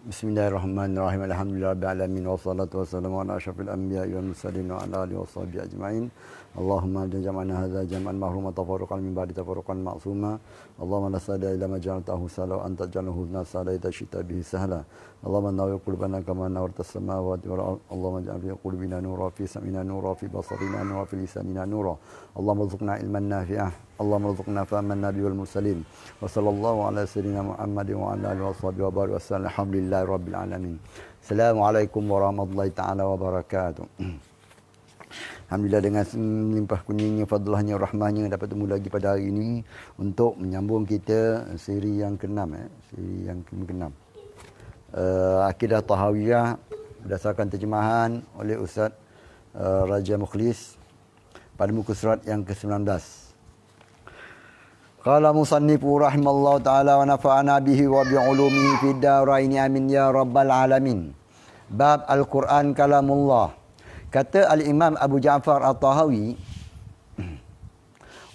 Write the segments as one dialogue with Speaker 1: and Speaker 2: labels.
Speaker 1: Bismillahirrahmanirrahim. Alhamdulillahirabbil alamin wassalatu wassalamu ala asyrafil anbiya'i wal mursalin wa ala alihi washabihi ajmain. Allahumma jama'na hadza jam'an mahruman tafarruqan min ba'di tafarruqan ma'suma. Allahumma la sahla illa ma ja'altahu sahla wa anta taj'alul huzna sahla idza syi'ta bihi sahla. Allahumma nawwir qulubana kama nawwartas samawati wal ardh. Allahumma ij'al fi qulubina nuran, fi sam'ina nuran, fi basarina nuran, fi lisanina nuran. Allahumma rzuqna ilman nafi'ah. Allahumma rzuqna fahman nabi wal mursalin. Wa sallallahu ala sayyidina Muhammadin wa ala alihi washabihi wa barik wasallam. Alhamdulillahi rabbil alamin. Assalamualaikum warahmatullahi taala wabarakatuh. Alhamdulillah, dengan melimpah kurnianya, fadlahnya, rahmahnya dapat bertemu lagi pada hari ini untuk menyambung kita siri yang ke-6 siri yang ke-6 Akidah Tahawiyah berdasarkan terjemahan oleh Ustaz Raja Mukhlis pada muka surat yang ke-19. Qala musannifu rahimallahu ta'ala wa nafa'ana bihi wa bi'ulumihi fid daraini amin ya rabbal alamin. Bab Al-Quran kalamullah. Kata Al-Imam Abu Ja'far At-Tahawi,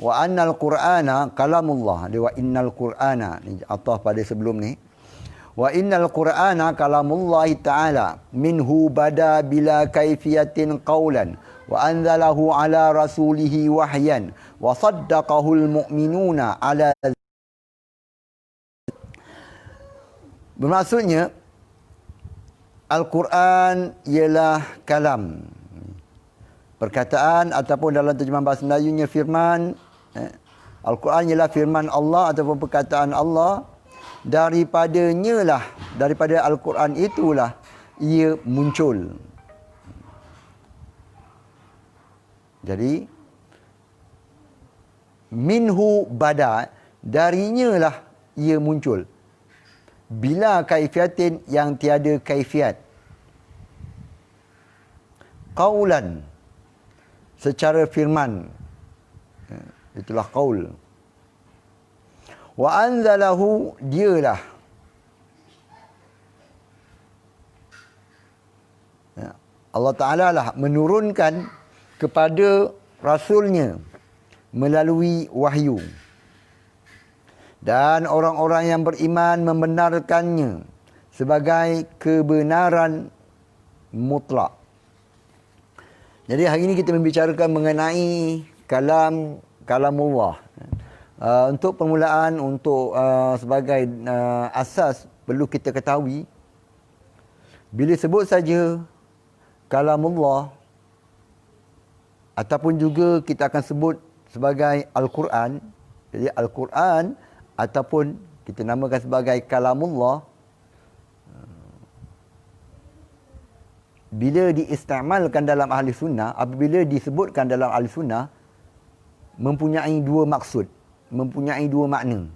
Speaker 1: wa annal Qur'ana kalamullah. Dia wa innal Qur'ana, ni atah pada sebelum ni. Wa innal Qur'ana kalamullah ta'ala minhu bada bila kaifiyatin qawlan wa anzalahu ala rasulihi wahyan wa saddaqahul mu'minuna ala. Bermaksudnya Al-Quran ialah kalam, perkataan, ataupun dalam terjemahan bahasa Melayunya firman. Al-Quran ialah firman Allah ataupun perkataan Allah. Daripada Al-Quran itulah ia muncul. Jadi minhu bada, darinya lah ia muncul. Bila kaifiatin, yang tiada kaifiat. Qaulan, secara firman, itulah qaul. Wa anzalahu, dialah. Allah Ta'ala lah menurunkan kepada Rasulnya melalui wahyu. Dan orang-orang yang beriman membenarkannya sebagai kebenaran mutlak. Jadi hari ini kita membicarakan mengenai kalamullah. Untuk permulaan, sebagai asas, perlu kita ketahui, bila sebut saja kalamullah, ataupun juga kita akan sebut sebagai Al-Quran. Jadi Al-Quran ataupun kita namakan sebagai kalamullah, bila diistimalkan dalam ahli sunnah, apabila disebutkan dalam ahli sunnah, mempunyai dua maksud, mempunyai dua makna.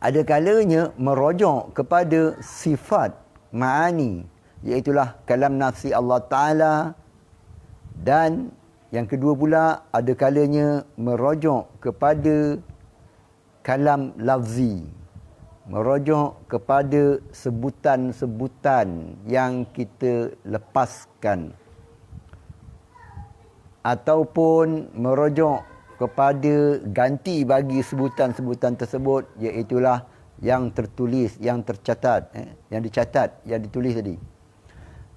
Speaker 1: Ada kalanya merujuk kepada sifat ma'ani, iaitulah kalam nafsi Allah Ta'ala. Dan yang kedua pula, ada kalanya merujuk kepada kalam lafzi, merujuk kepada sebutan-sebutan yang kita lepaskan, ataupun merujuk kepada ganti bagi sebutan-sebutan tersebut, iaitulah yang tertulis, yang tercatat, yang dicatat, yang ditulis tadi,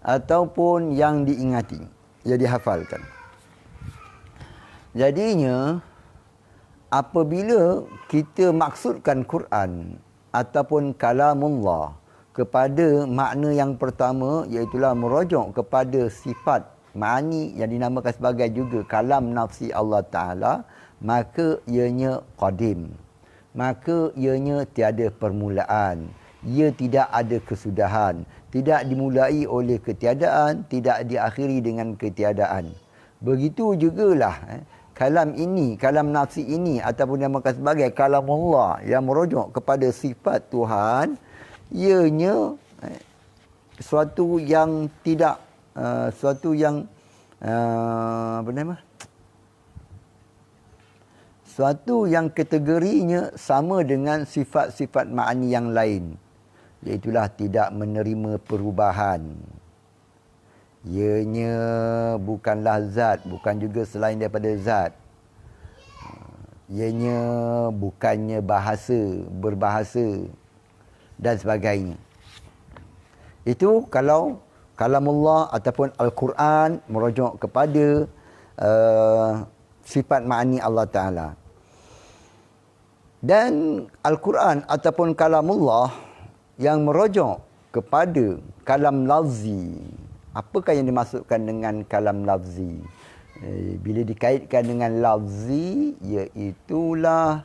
Speaker 1: ataupun yang diingati, yang dihafalkan. Jadinya apabila kita maksudkan Quran ataupun kalamullah kepada makna yang pertama, iaitulah merujuk kepada sifat ma'ani yang dinamakan sebagai juga kalam nafsi Allah Ta'ala, maka ianya qadim, maka ianya tiada permulaan, ia tidak ada kesudahan, tidak dimulai oleh ketiadaan, tidak diakhiri dengan ketiadaan. Begitu jugalah kalam ini, kalam nafsi ini, ataupun dinamakan sebagai kalamullah yang merujuk kepada sifat Tuhan, ianya suatu yang tidak suatu yang kategorinya sama dengan sifat-sifat ma'ani yang lain, iaitulah tidak menerima perubahan. Ianya bukanlah zat, bukan juga selain daripada zat. Ianya bukannya berbahasa dan sebagainya. Itu kalau kalamullah ataupun Al-Quran merujuk kepada sifat ma'ani Allah Ta'ala. Dan Al-Quran ataupun kalamullah yang merujuk kepada kalam lafzi. Apakah yang dimaksudkan dengan kalam lafzi? Bila dikaitkan dengan lafzi, iaitulah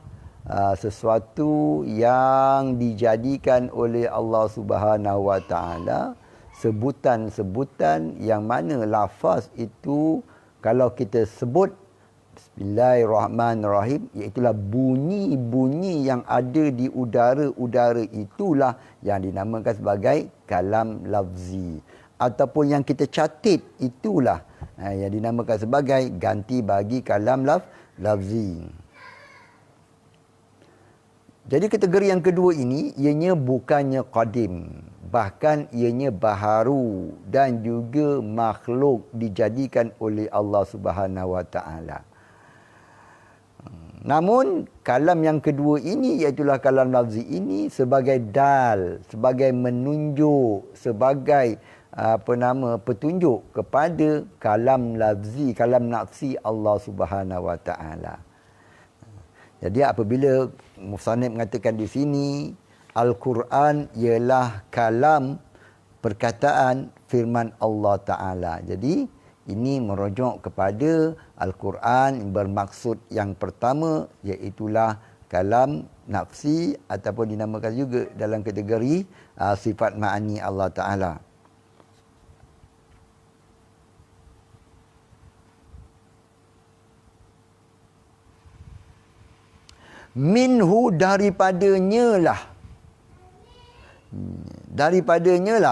Speaker 1: sesuatu yang dijadikan oleh Allah Subhanahu Wa Taala, sebutan-sebutan yang mana lafaz itu kalau kita sebut Bismillahirrahmanirrahim, iaitulah bunyi-bunyi yang ada di udara-udara, itulah yang dinamakan sebagai kalam lafzi. Ataupun yang kita catat, itulah yang dinamakan sebagai ganti bagi kalam lafzi. Jadi kategori yang kedua ini, ianya bukannya qadim, bahkan ianya baharu dan juga makhluk dijadikan oleh Allah Subhanahu Wa Taala. Namun kalam yang kedua ini, iaitulah kalam lafzi ini, sebagai dal, sebagai menunjuk, sebagai petunjuk kepada kalam lafzi, kalam nafsi Allah Subhanahu Wa Taala. Jadi apabila musannif mengatakan di sini Al-Quran ialah kalam, perkataan firman Allah Ta'ala. Jadi ini merujuk kepada Al-Quran, bermaksud yang pertama iaitulah kalam nafsi ataupun dinamakan juga dalam kategori sifat ma'ani Allah Ta'ala. Minhu, daripadanya lah,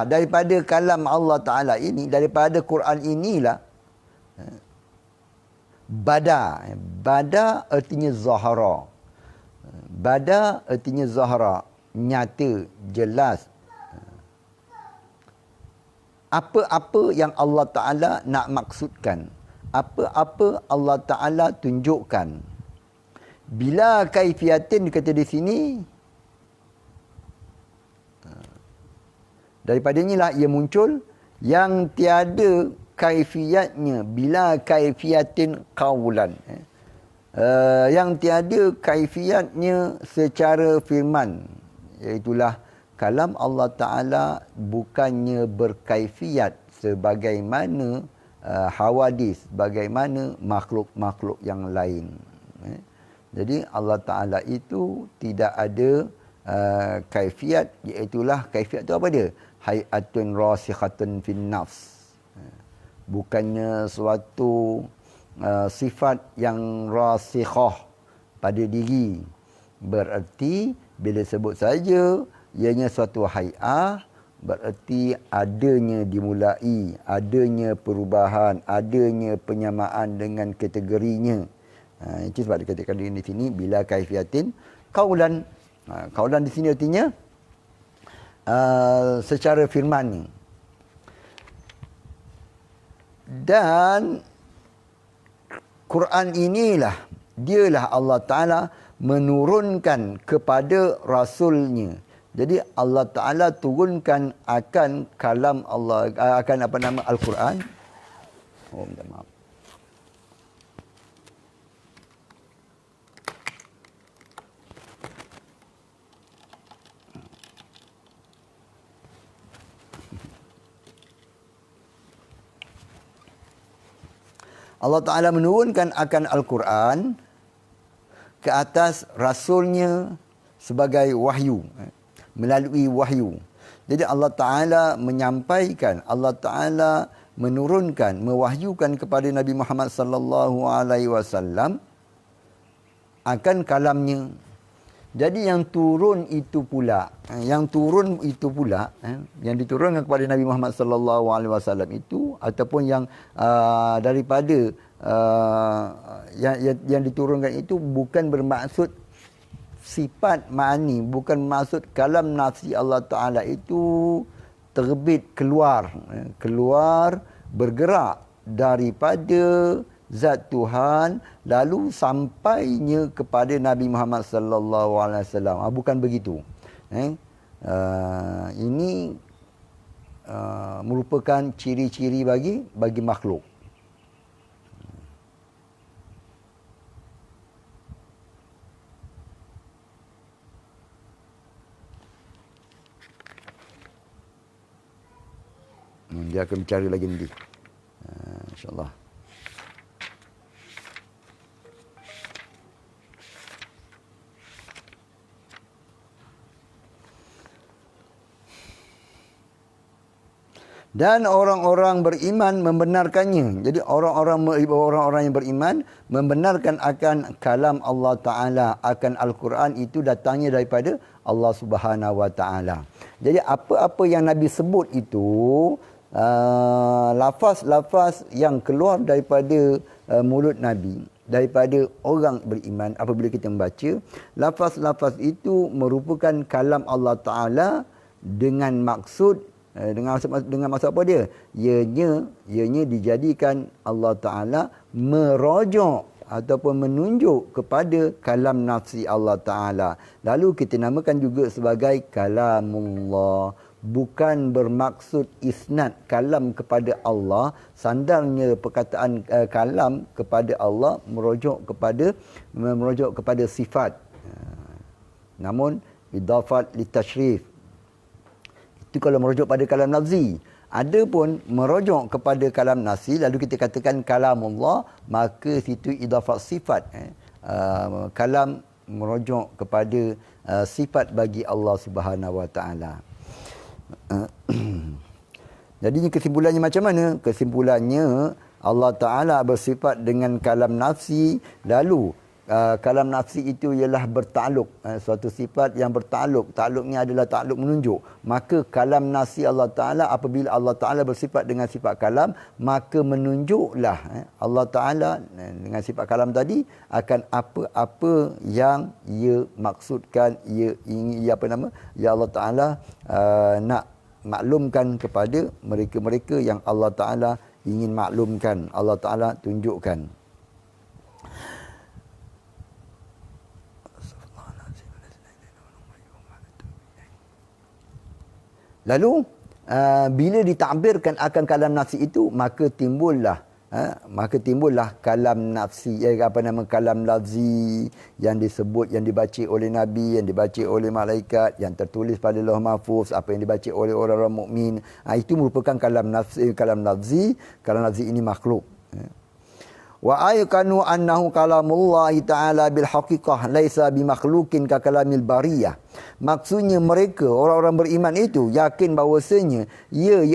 Speaker 1: daripada kalam Allah Ta'ala ini, daripada Quran inilah bada artinya zahara, bada artinya zahara, nyata, jelas, apa-apa yang Allah Ta'ala nak maksudkan, apa-apa Allah Ta'ala tunjukkan. Bila kaifiatin dikata di sini, daripada inilah ia muncul, yang tiada kaifiatnya, bila kaifiatin qaulan, yang tiada kaifiatnya secara firman, iaitulah kalam Allah Ta'ala bukannya berkaifiat sebagaimana hawadis, bagaimana makhluk-makhluk yang lain. Jadi Allah Ta'ala itu tidak ada kaifiat, iaitulah kaifiat itu apa dia? Hay'atun rasikhatun fin nafs. Bukannya suatu sifat yang rasikhah pada diri. Berarti bila sebut saja ianya suatu hay'ah, berarti adanya dimulai, adanya perubahan, adanya penyamaan dengan kategorinya. Itu sebab dikatakan di sini bila kaifiatin qaulan. Qaulan di sini artinya secara firman ni. Dan Quran inilah, dialah Allah Ta'ala menurunkan kepada Rasulnya. Jadi Allah Ta'ala turunkan akan kalam Allah, akan Al-Quran. Oh, minta maaf. Allah Ta'ala menurunkan akan Al-Quran ke atas Rasulnya sebagai wahyu, melalui wahyu. Jadi Allah Ta'ala menyampaikan, Allah Ta'ala menurunkan, mewahyukan kepada Nabi Muhammad sallallahu alaihi wasallam akan kalamnya. Jadi yang turun itu pula, yang diturunkan kepada Nabi Muhammad sallallahu alaihi wasallam itu, ataupun yang daripada yang diturunkan itu bukan bermaksud sifat ma'ani, bukan maksud kalam nafsi Allah Ta'ala itu terbit keluar, bergerak daripada zat Tuhan lalu sampainya kepada Nabi Muhammad sallallahu alaihi wasallam. Bukan begitu. Ini merupakan ciri-ciri bagi makhluk. Dia akan mencari lagi nanti. InsyaAllah. Dan orang-orang beriman membenarkannya. Jadi orang-orang yang beriman membenarkan akan kalam Allah Ta'ala, akan Al-Quran itu datangnya daripada Allah Subhanahu Wa Ta'ala. Jadi apa-apa yang Nabi sebut itu, lafaz-lafaz yang keluar daripada mulut Nabi, daripada orang beriman, apabila kita membaca, lafaz-lafaz itu merupakan kalam Allah Ta'ala dengan maksud apa dia? Ianya dijadikan Allah Ta'ala merujuk ataupun menunjuk kepada kalam nafsi Allah Ta'ala. Lalu kita namakan juga sebagai kalamullah. Bukan bermaksud isnad kalam kepada Allah, sandarnya perkataan kalam kepada Allah merujuk kepada sifat. Namun idafat litashrif. Itu kalau merujuk pada kalam lafzi. Ada pun merujuk kepada kalam nafsi, lalu kita katakan kalamullah, maka situ idafat sifat. Kalam merujuk kepada sifat bagi Allah Subhanahu Wa Ta'ala. Jadinya kesimpulannya macam mana? Kesimpulannya Allah Ta'ala bersifat dengan kalam nafsi, lalu kalam nafsi itu ialah bertakluk, suatu sifat yang bertakluk. Takluknya adalah takluk menunjuk. Maka kalam nafsi Allah Ta'ala, apabila Allah Ta'ala bersifat dengan sifat kalam, maka menunjuklah Allah Ta'ala dengan sifat kalam tadi akan apa-apa yang ia maksudkan, ia ingin, ya Allah Ta'ala nak maklumkan kepada mereka-mereka yang Allah Ta'ala ingin maklumkan, Allah Ta'ala tunjukkan. Lalu bila ditakbirkan akan kalam nafsi itu, maka timbullah kalam nafsi, kalam lafzi yang disebut, yang dibaca oleh Nabi, yang dibaca oleh malaikat, yang tertulis pada Lauh Mahfuz, apa yang dibaca oleh orang-orang mukmin. Itu merupakan kalam nafsi. Kalam lafzi ini makhluk. Wa aykanu annahu kalamullah ta'ala bil haqiqah laisa bimakhluqin ka kalamil bariyah. Maksudnya mereka, orang-orang beriman itu yakin bahawasanya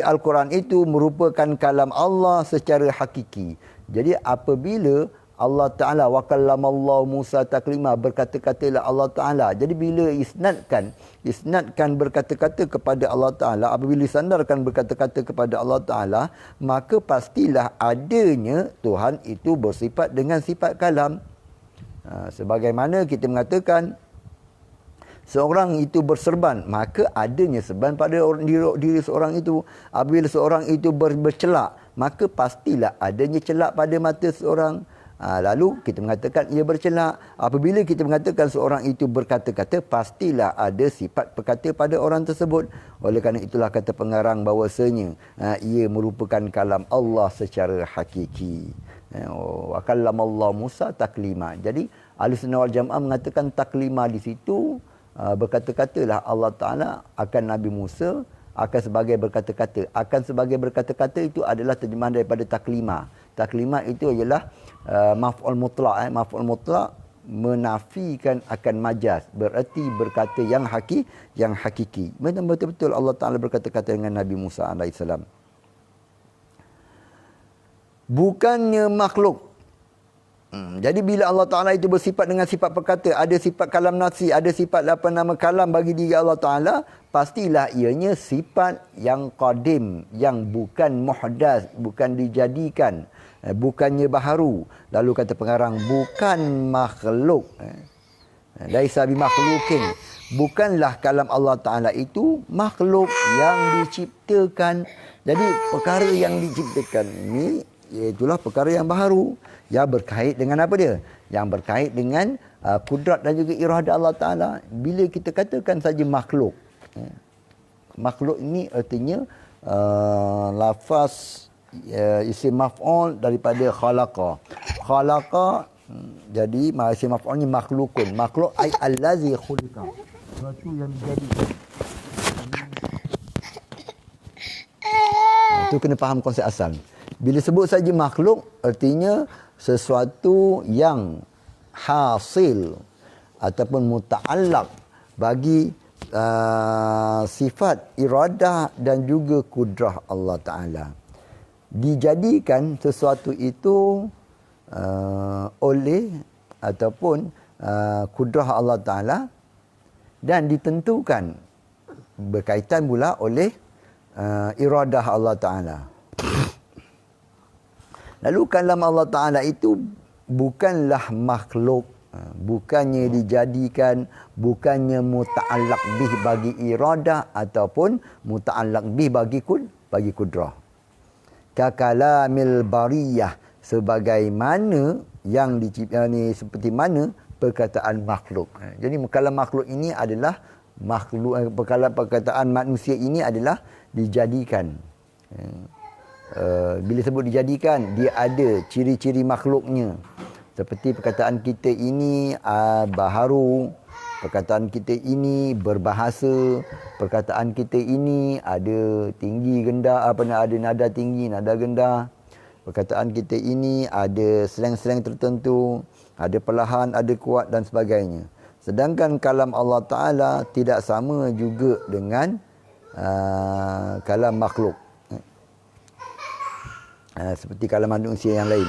Speaker 1: Al-Quran itu merupakan kalam Allah secara hakiki. Jadi apabila Allah Ta'ala wa kallamallahu Musa taklima, berkata-katalah Allah Ta'ala. Jadi bila isnadkan berkata-kata kepada Allah Ta'ala, apabila disandarkan berkata-kata kepada Allah Ta'ala, maka pastilah adanya Tuhan itu bersifat dengan sifat kalam. Sebagaimana kita mengatakan seorang itu berserban, maka adanya serban pada diri seorang itu. Apabila seorang itu bercelak, maka pastilah adanya celak pada mata seorang. Lalu kita mengatakan ia bercelak. Apabila kita mengatakan seorang itu berkata-kata, pastilah ada sifat berkata pada orang tersebut. Oleh kerana itulah kata pengarang bahawasanya ia merupakan kalam Allah secara hakiki. Wa kallamallahu Musa taklima. Jadi Ahlussunnah wal Jamaah mengatakan taklima di situ, berkata-katalah Allah Ta'ala akan Nabi Musa, akan sebagai berkata-kata. Akan sebagai berkata-kata itu adalah terjemahan daripada taklima. Taklima itu ialah maf'ul mutlak. Maf'ul mutlak menafikan akan majaz. Bererti berkata yang hakiki. Betul-betul Allah Ta'ala berkata-kata dengan Nabi Musa AS. Bukannya makhluk. Jadi bila Allah Ta'ala itu bersifat dengan sifat perkata, ada sifat kalam nafsi, ada sifat kalam bagi diri Allah Ta'ala, pastilah ianya sifat yang qadim, yang bukan muhdas, bukan dijadikan, bukannya baharu. Lalu kata pengarang, bukan makhluk. Laisa bimakhlukin. Bukanlah kalam Allah Ta'ala itu makhluk yang diciptakan. Jadi perkara yang diciptakan ini, iaitulah perkara yang baharu. Yang berkait dengan apa dia? Yang berkait dengan kudrat dan juga iradah Allah Ta'ala. Bila kita katakan saja makhluk, Makhluk ini artinya lafaz isim maf'ul daripada khalaqa. Khalaqa, jadi isim maf'ulnya makhlukun. Makhluk ai allazi khuliqa. Sesuatu yang dijadikan. Itu kena faham konsep asal. Bila sebut saja makhluk, artinya sesuatu yang hasil ataupun muta'allaq bagi sifat iradah dan juga kudrah Allah Ta'ala. Dijadikan sesuatu itu oleh ataupun kudrah Allah Ta'ala dan ditentukan berkaitan pula oleh iradah Allah Ta'ala. Lalu kalam Allah Ta'ala itu bukanlah makhluk, bukannya dijadikan, bukannya muta'allaq bih bagi iradah ataupun muta'allaq bih bagi kudrah. Kakalamil bariyah, sebagaimana yang dicipta ni, seperti mana perkataan makhluk. Jadi kalam makhluk ini adalah makhluk, perkataan manusia ini adalah dijadikan. Bila sebut dijadikan, dia ada ciri-ciri makhluknya. Seperti perkataan kita ini baharu, perkataan kita ini berbahasa, perkataan kita ini ada tinggi rendah, ada nada tinggi, nada rendah. Perkataan kita ini ada slang-slang tertentu, ada perlahan, ada kuat dan sebagainya. Sedangkan kalam Allah Ta'ala tidak sama juga dengan kalam makhluk. Seperti kalam manusia yang lain.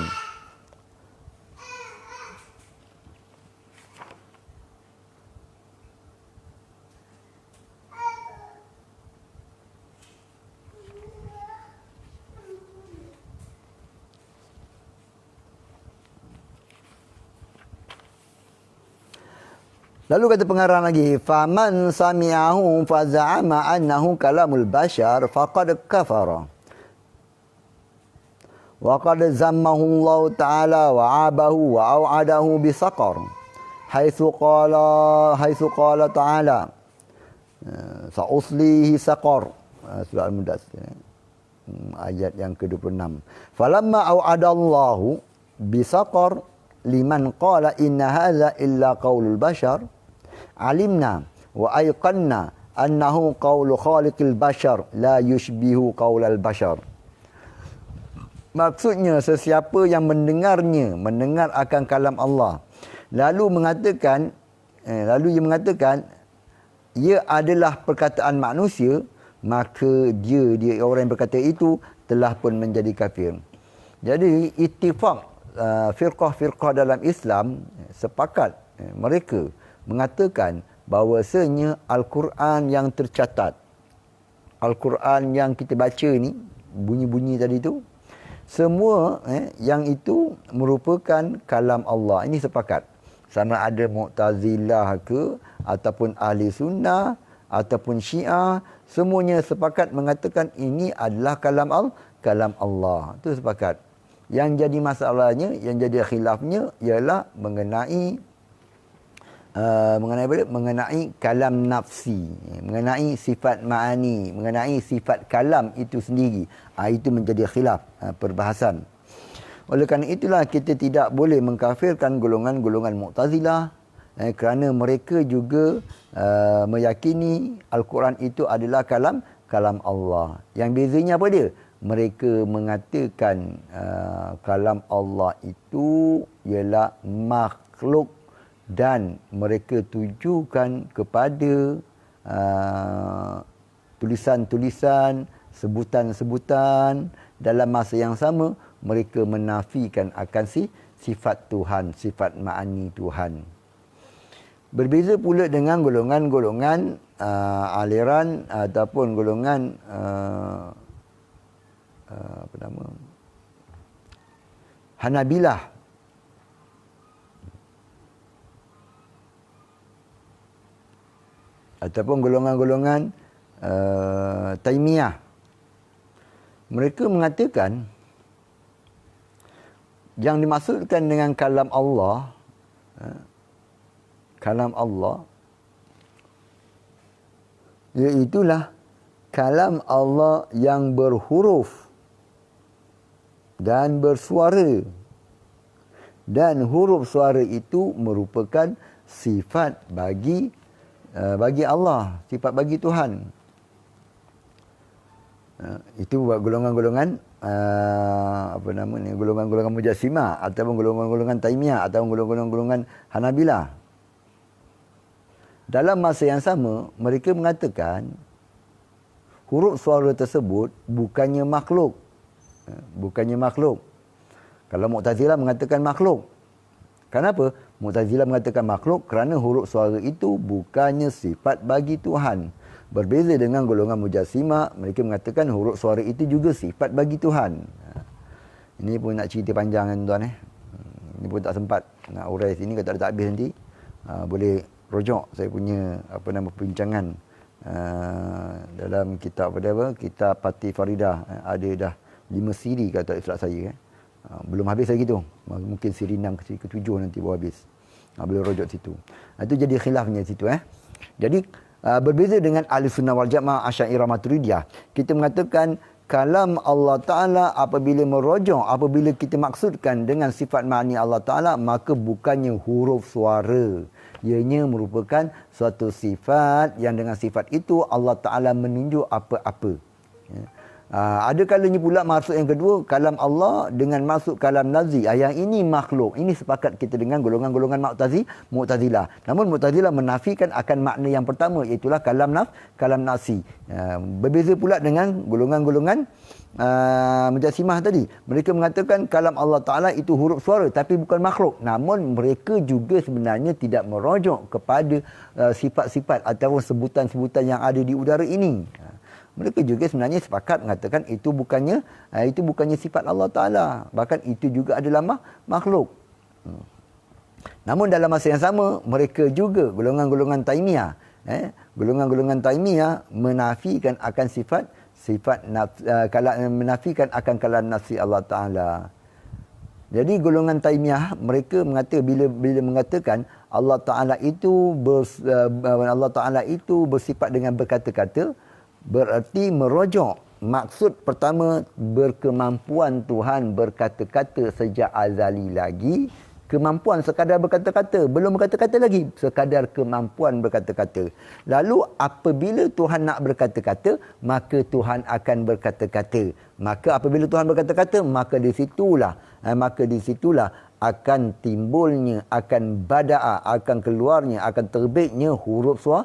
Speaker 1: Lalu kata pengarang lagi, faman sami'ahu faza'ama annahu kalamul bashar faqad kafara. Wa qad zammahu Allah Ta'ala wa 'abahu wa au'adahu bisaqar. Haitsu qala Ta'ala sa'uslihi saqar. Surah Al-Mudaththir. Ayat yang ke-26. Falamma au'adallahu bisaqar liman qala inna hadza illa qaulul bashar alimna wa ayqanna annahu qaulu khaliqil bashar la yushbihu qaulal bashar. Maksudnya sesiapa yang mendengar akan kalam Allah lalu ia mengatakan ia adalah perkataan manusia, maka dia orang yang berkata itu telah pun menjadi kafir. Jadi ittifaq firqah-firqah dalam Islam sepakat mereka mengatakan bahawasanya Al-Quran yang tercatat, Al-Quran yang kita baca ni, bunyi-bunyi tadi tu, semua yang itu merupakan kalam Allah. Ini sepakat. Sama ada Mu'tazilah ke ataupun Ahli Sunnah ataupun Syiah, semuanya sepakat mengatakan ini adalah kalam Allah. Itu sepakat. Yang jadi masalahnya, yang jadi khilafnya ialah mengenai kalam nafsi, mengenai sifat ma'ani, mengenai sifat kalam itu sendiri. Itu menjadi khilaf, perbahasan. Oleh kerana itulah kita tidak boleh mengkafirkan golongan-golongan Mu'tazilah, kerana mereka juga meyakini Al-Quran itu adalah kalam Allah. Yang bezanya apa dia? Mereka mengatakan kalam Allah itu ialah makhluk dan mereka tujukan kepada tulisan-tulisan, sebutan-sebutan. Dalam masa yang sama mereka menafikan akan sifat Tuhan, sifat ma'ani Tuhan. Berbeza pula dengan golongan-golongan aliran ataupun golongan Hanabilah. Ataupun golongan-golongan Taimiyah. Mereka mengatakan yang dimaksudkan dengan kalam Allah, iaitulah kalam Allah yang berhuruf dan bersuara. Dan huruf suara itu merupakan sifat bagi Allah, sifat bagi Tuhan. Itu buat golongan-golongan golongan-golongan Mujassimah ataupun golongan-golongan Taimiyah ataupun golongan-golongan Hanabilah. Dalam masa yang sama, mereka mengatakan huruf suara tersebut bukannya makhluk. Bukannya makhluk. Kalau Mu'tazilah mengatakan makhluk. Kenapa? Mu'tazilah mengatakan makhluk kerana huruf suara itu bukannya sifat bagi Tuhan. Berbeza dengan golongan Mujassimah, mereka mengatakan huruf suara itu juga sifat bagi Tuhan. Ini pun nak cerita panjang tuan. Ini pun tak sempat nak urai sini, kalau tak habis nanti. Boleh rojok saya punya perbincangan dalam kitab kitab Fatih Faridah. Ada dah 5 siri kalau tak silap saya. Belum habis lagi tu. Mungkin siri 6 ke siri ke-7 nanti baru habis. Boleh rojok situ. Itu jadi khilafnya situ. Jadi berbeza dengan Ahli Sunnah wal Jamaah Asy'ariyah Maturidiyah. Kita mengatakan kalam Allah Ta'ala apabila merojok, apabila kita maksudkan dengan sifat ma'ani Allah Ta'ala, maka bukannya huruf suara. Ianya merupakan suatu sifat yang dengan sifat itu Allah Ta'ala menunjuk apa-apa. Ada kalanya pula maksud yang kedua, kalam Allah dengan maksud kalam nazi. Yang ini makhluk. Ini sepakat kita dengan golongan-golongan Mu'tazilah. Namun Mu'tazilah menafikan akan makna yang pertama, iaitulah kalam nafsi. Berbeza pula dengan golongan-golongan Mujassimah tadi. Mereka mengatakan kalam Allah Ta'ala itu huruf suara tapi bukan makhluk. Namun mereka juga sebenarnya tidak merujuk kepada sifat-sifat ataupun sebutan-sebutan yang ada di udara ini. Mereka juga sebenarnya sepakat mengatakan itu bukannya sifat Allah Ta'ala. Bahkan itu juga adalah makhluk. Namun dalam masa yang sama, mereka juga golongan-golongan Taimiyah. Golongan-golongan Taimiyah menafikan akan menafikan akan kalam nafsi Allah Ta'ala. Jadi golongan Taimiyah, mereka bila mengatakan Allah Ta'ala itu bersifat dengan berkata-kata, berarti merujuk maksud pertama berkemampuan Tuhan berkata-kata sejak azali lagi. Kemampuan sekadar berkata-kata, belum berkata-kata lagi, sekadar kemampuan berkata-kata. Lalu apabila Tuhan nak berkata-kata, maka Tuhan akan berkata-kata. Maka apabila Tuhan berkata-kata, maka di situlah akan timbulnya, akan bada'a, akan keluarnya, akan terbitnya huruf suara.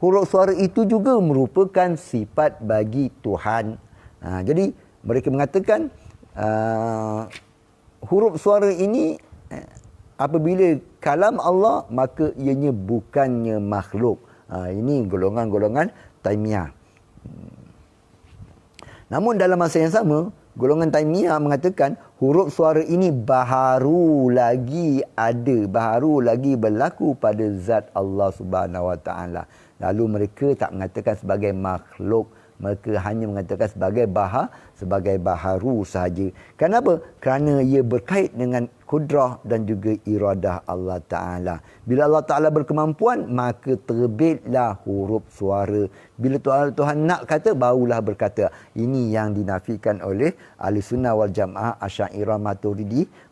Speaker 1: Huruf suara itu juga merupakan sifat bagi Tuhan. Jadi mereka mengatakan huruf suara ini apabila kalam Allah, maka ianya bukannya makhluk. Ini golongan-golongan Taimiyah. Namun dalam masa yang sama, golongan Taimiyah mengatakan huruf suara ini baru lagi berlaku pada zat Allah Subhanahu Wa Taala. Lalu mereka tak mengatakan sebagai makhluk, mereka hanya mengatakan sebagai baharu sahaja. Kenapa? Kerana ia berkait dengan kudrah dan juga iradah Allah Ta'ala. Bila Allah Ta'ala berkemampuan, maka terbitlah huruf suara. Bila Tuhan nak kata, barulah berkata. Ini yang dinafikan oleh Ahli Sunnah wal Jamaah Asy'ariyah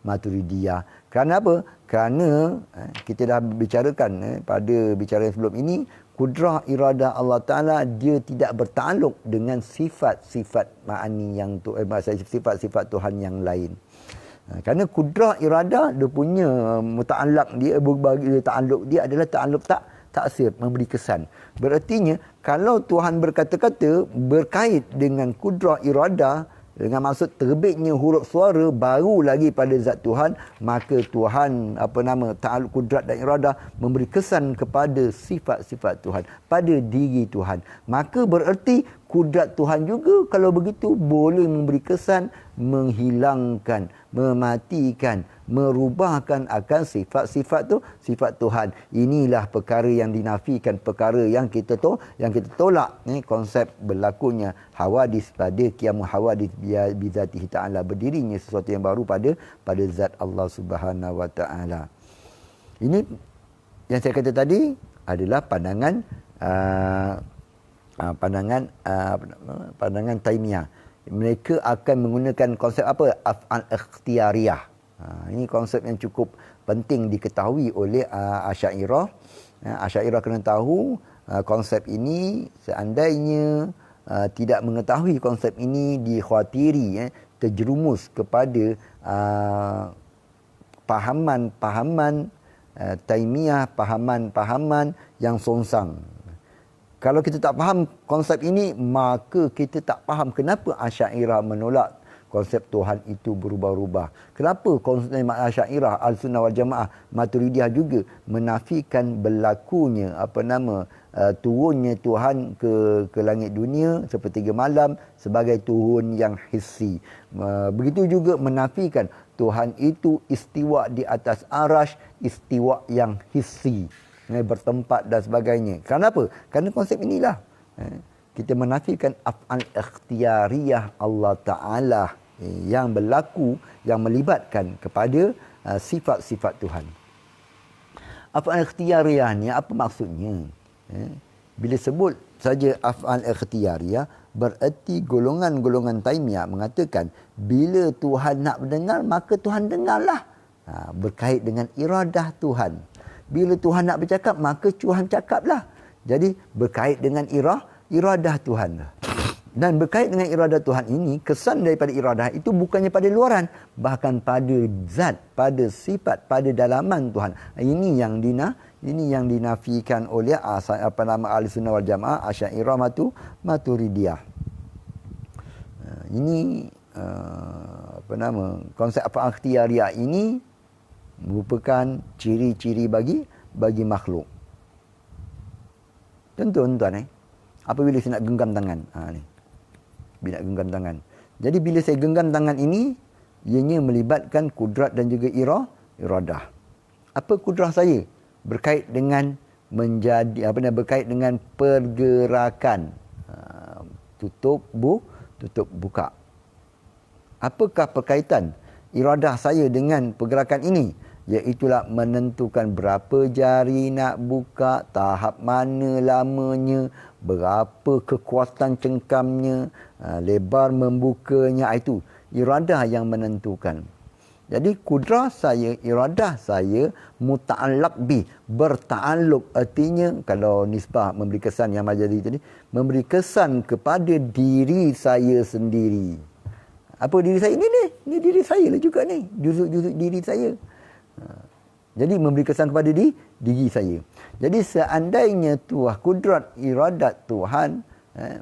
Speaker 1: Maturidiyah. Kerana apa? Kerana kita dah bicarakan pada bicara sebelum ini, kudrah iradah Allah Ta'ala dia tidak bertakluk dengan sifat-sifat ma'ani sifat-sifat Tuhan yang lain. Kerana kudrah iradah dia punya muta'allaq dia, berbagi ta'alluq dia adalah ta'alluq taksir, memberi kesan. Berartinya kalau Tuhan berkata-kata berkait dengan kudrah iradah, dengan maksud terbitnya huruf suara baru lagi pada zat Tuhan, maka Tuhan ta'alluq kudrat dan iradah memberi kesan kepada sifat-sifat Tuhan, pada diri Tuhan. Maka bererti kudrat Tuhan juga kalau begitu boleh memberi kesan, menghilangkan, mematikan, merubahkan akan sifat-sifat Tuhan. Inilah perkara yang dinafikan, perkara yang kita tolak konsep berlakunya hawadis pada qiyamul hawadis bi zatihi ta'ala, berdirinya sesuatu yang baru pada zat Allah Subhanahu Wa Ta'ala. Ini yang saya kata tadi adalah pandangan pandangan Taimiyah. Mereka akan menggunakan konsep apa? Af'al ikhtiyariyah. Ini konsep yang cukup penting diketahui oleh Asy'ariyah. Asy'ariyah kena tahu konsep ini. Seandainya tidak mengetahui konsep ini, dikhawatiri terjerumus kepada pahaman-pahaman Taimiyah, pahaman-pahaman yang songsang. Kalau kita tak faham konsep ini, maka kita tak faham kenapa Asy'ariyah menolak konsep Tuhan itu berubah-ubah. Kenapa konsep Asy'ariyah, Ahlussunnah wal Jamaah, Maturidiyah juga menafikan berlakunya turunnya Tuhan ke langit dunia sepertiga malam sebagai turun yang hissi. Begitu juga menafikan Tuhan itu istiwa di atas arash, istiwa yang hissi, bertempat dan sebagainya. Kenapa? Kerana konsep inilah kita menafikan af'al ikhtiyariyah Allah Ta'ala yang berlaku, yang melibatkan kepada sifat-sifat Tuhan. Af'al ikhtiyariyah ni apa maksudnya? Bila sebut saja af'al ikhtiyariyah, bererti golongan-golongan Taimiyah mengatakan bila Tuhan nak mendengar, maka Tuhan dengarlah. Berkait dengan iradah Tuhan. Bila Tuhan nak bercakap, maka Tuhan cakaplah. Jadi berkait dengan iradah Tuhan. Dan berkait dengan iradah Tuhan ini, kesan daripada iradah itu bukannya pada luaran, bahkan pada zat, pada sifat, pada dalaman Tuhan. Ini yang dinafikan oleh Ahlussunnah wal Jamaah, Asy'ariyah, Maturidiyah. Ini konsep ikhtiyariyah ini merupakan ciri-ciri bagi makhluk. Contoh tuan apabila saya nak genggam tangan, ni. Bila nak genggam tangan. Jadi bila saya genggam tangan ini, ianya melibatkan kudrat dan juga iradah. Apa kudrat saya? Berkait dengan berkait dengan pergerakan. Tutup buka. Apakah perkaitan iradah saya dengan pergerakan ini? Iaitulah menentukan berapa jari nak buka, tahap mana lamanya, berapa kekuatan cengkamnya, lebar membukanya. Itu iradah yang menentukan. Jadi kudrah saya, iradah saya muta'allaq bi, berta'alluq, artinya kalau nisbah memberi kesan yang Majadi tadi, memberi kesan kepada diri saya sendiri. Apa diri saya ni? Ni diri saya lah juga ni. Juzuk-juzuk diri saya. Jadi memberi kesan kepada diri saya. Jadi seandainya Tuhan, kudrat iradat Tuhan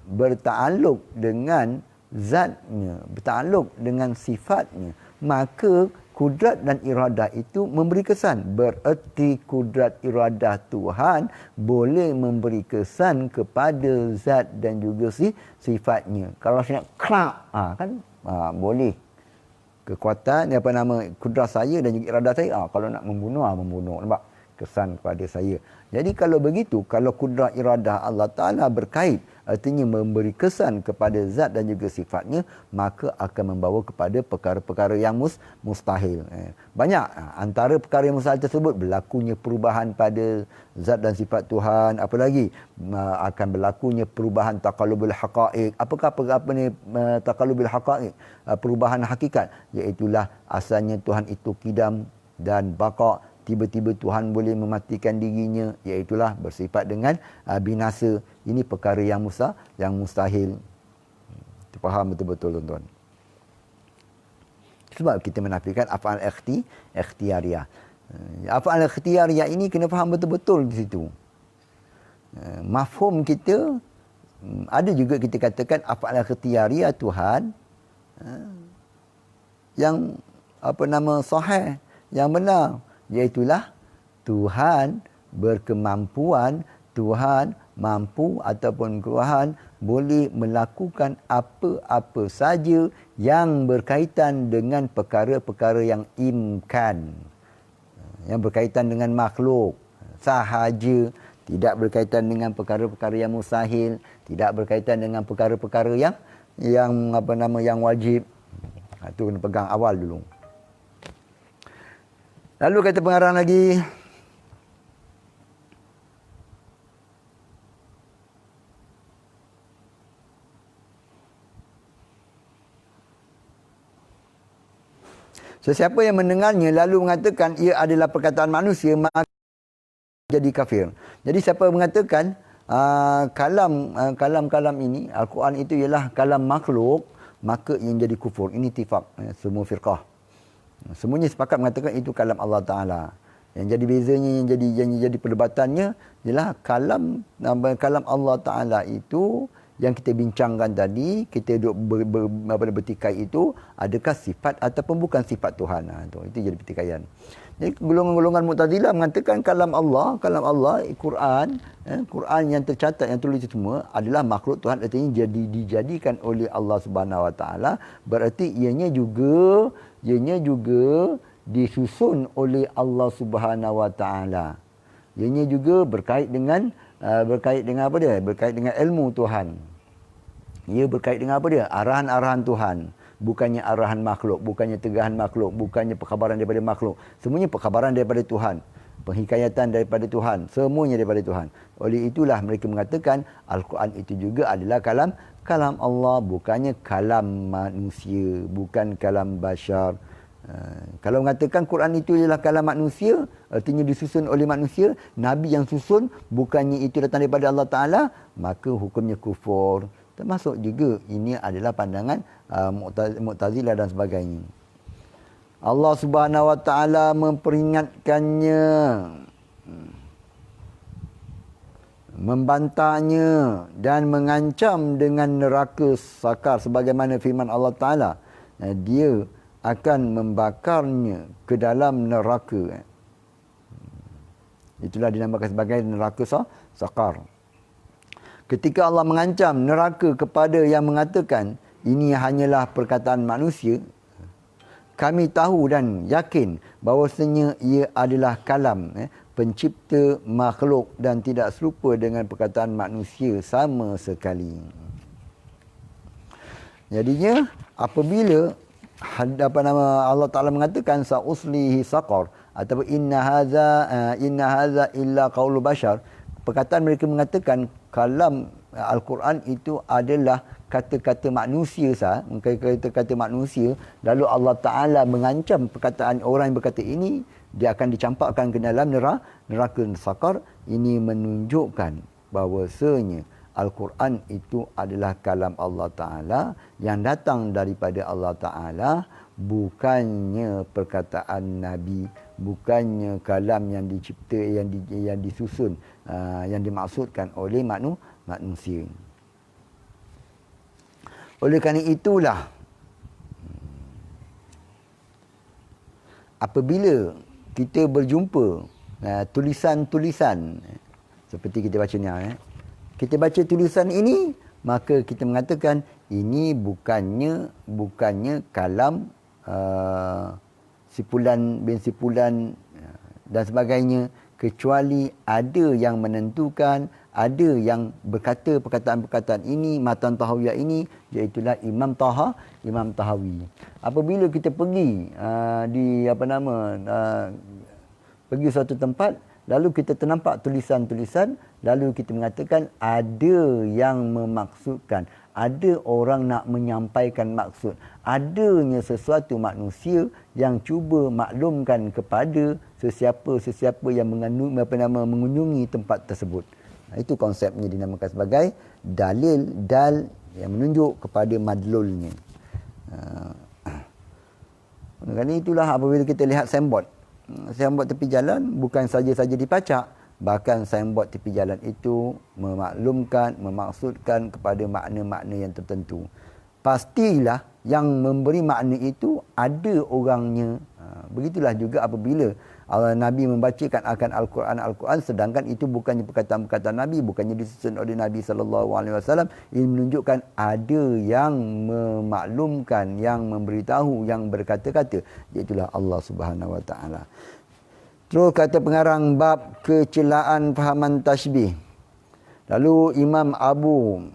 Speaker 1: berta'alluq dengan zatnya, berta'alluq dengan sifatnya, maka kudrat dan iradah itu memberi kesan. Bererti kudrat iradah Tuhan boleh memberi kesan kepada zat dan juga sifatnya. Kalau saya nak kerak, boleh. Kekuatan kudrat saya dan juga iradah saya, kalau nak membunuh, nampak kesan kepada saya. Jadi kalau begitu, kalau kudrat iradah Allah Ta'ala berkait, artinya memberi kesan kepada zat dan juga sifatnya, maka akan membawa kepada perkara-perkara yang mustahil. Banyak antara perkara yang mustahil tersebut, berlakunya perubahan pada zat dan sifat Tuhan. Apa lagi? Akan berlakunya perubahan taqallubul haqa'iq. Apakah taqallubul haqa'iq? Perubahan hakikat. Iaitulah asalnya Tuhan itu qidam dan baqa'. Tiba-tiba Tuhan boleh mematikan dirinya, iaitulah bersifat dengan binasa. Ini perkara yang mustahil. Kita faham betul-betul tuan-tuan. Sebab kita menafikan af'al ikhtiyariyah. Af'al ikhtiyariyah ini kena faham betul-betul di situ. Mafhum kita, ada juga kita katakan af'al ikhtiyariyah Tuhan yang sahih, yang benar. Iaitulah Tuhan berkemampuan, Tuhan mampu ataupun Tuhan boleh melakukan apa-apa saja yang berkaitan dengan perkara-perkara yang imkan, yang berkaitan dengan makhluk sahaja, tidak berkaitan dengan perkara-perkara yang mustahil, tidak berkaitan dengan perkara-perkara yang wajib. Itu kena pegang awal dulu. Lalu kata pengarang lagi, Sesiapa yang mendengarnya lalu mengatakan ia adalah perkataan manusia, maka jadi kafir. Jadi siapa mengatakan kalam ini, Al-Quran itu ialah kalam makhluk, maka yang jadi kufur. Ini ittifaq semua firqah. Semuanya sepakat mengatakan itu kalam Allah Ta'ala. Yang jadi bezanya, yang jadi perdebatannya ialah kalam Allah Ta'ala itu yang kita bincangkan tadi, kita duduk bertikai itu, adakah sifat ataupun bukan sifat Tuhan. Itu jadi pertikaian. Jadi golongan-golongan Mu'tazilah mengatakan kalam Allah, Quran, Quran yang tercatat, yang tulis itu semua adalah makhluk Tuhan, artinya dijadikan oleh Allah Subhanahu Wa Taala, berarti ianya juga disusun oleh Allah Subhanahu Wa Taala. Ianya juga berkait dengan apa dia? Berkait dengan ilmu Tuhan. Ia berkait dengan apa dia? Arahan-arahan Tuhan. Bukannya arahan makhluk, bukannya tegahan makhluk, bukannya perkhabaran daripada makhluk. Semuanya perkhabaran daripada Tuhan. Penghikayatan daripada Tuhan. Semuanya daripada Tuhan. Oleh itulah mereka mengatakan Al-Quran itu juga adalah kalam Allah, bukannya kalam manusia, bukan kalam bashar. Kalau mengatakan Quran itu ialah kalam manusia, artinya disusun oleh manusia, Nabi yang susun, bukannya itu datang daripada Allah Ta'ala, maka hukumnya kufur. Termasuk juga ini adalah pandangan Mu'tazilah dan sebagainya. Allah Subhanahu Wa Ta'ala memperingatkannya, membantahnya dan mengancam dengan neraka sakar sebagaimana firman Allah Ta'ala. Dia akan membakarnya ke dalam neraka. Itulah dinamakan sebagai neraka sakar. Ketika Allah mengancam neraka kepada yang mengatakan ini hanyalah perkataan manusia, kami tahu dan yakin bahawasanya ia adalah kalam, pencipta makhluk dan tidak serupa dengan perkataan manusia sama sekali. Jadinya apabila Allah Ta'ala mengatakan sa'uslihi saqar ataupun inna hadza illa qaulu bashar, perkataan mereka mengatakan kalam Al-Quran itu adalah kata-kata manusia kata-kata manusia, lalu Allah Ta'ala mengancam perkataan orang yang berkata ini, dia akan dicampakkan ke dalam neraka sakar. Ini menunjukkan bahawasanya Al-Quran itu adalah kalam Allah Ta'ala yang datang daripada Allah Ta'ala, bukannya perkataan Nabi, bukannya kalam yang dicipta, yang disusun, yang dimaksudkan oleh manusia. Oleh kerana itulah, apabila kita berjumpa tulisan-tulisan seperti kita baca ni, kita baca tulisan ini, maka kita mengatakan ini bukannya kalam sipulan bin sipulan dan sebagainya, kecuali ada yang menentukan, ada yang berkata perkataan-perkataan ini, matan tahawiyah ini, iaitulah Imam Tahawi. Apabila kita pergi pergi suatu tempat, lalu kita ternampak tulisan-tulisan, lalu kita mengatakan ada yang memaksudkan, ada orang nak menyampaikan maksud, adanya sesuatu manusia yang cuba maklumkan kepada sesiapa yang mengunjungi tempat tersebut. Itu konsepnya dinamakan sebagai dalil yang menunjuk kepada madlulnya. Kerana itulah apabila kita lihat signboard tepi jalan, bukan saja dipacak, bahkan signboard tepi jalan itu memaklumkan, memaksudkan kepada makna-makna yang tertentu. Pastilah yang memberi makna itu ada orangnya. Begitulah juga apabila Nabi membacakan akan Al-Quran, sedangkan itu bukannya perkataan-perkataan Nabi, bukannya disusun oleh Nabi SAW. Ini menunjukkan ada yang memaklumkan, yang memberitahu, yang berkata-kata, iaitulah Allah Subhanahu Wa Taala. Terus kata pengarang bab kecelaan fahaman tashbih. Lalu Imam Abu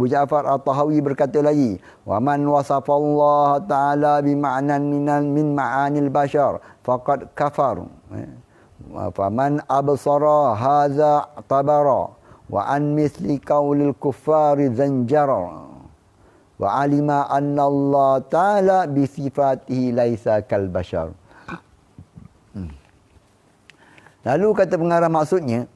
Speaker 1: Ja'far At-Tahawi berkata lagi, wa man wasafallah ta'ala bima'nan min ma'anil bashar faqad kafar. Faman absara hadza tabara wa an misli qaulil kuffari zanjara. Wa alima anna Allah Ta'ala bi sifatihi laisa kal bashar. Lalu kata pengarang maksudnya,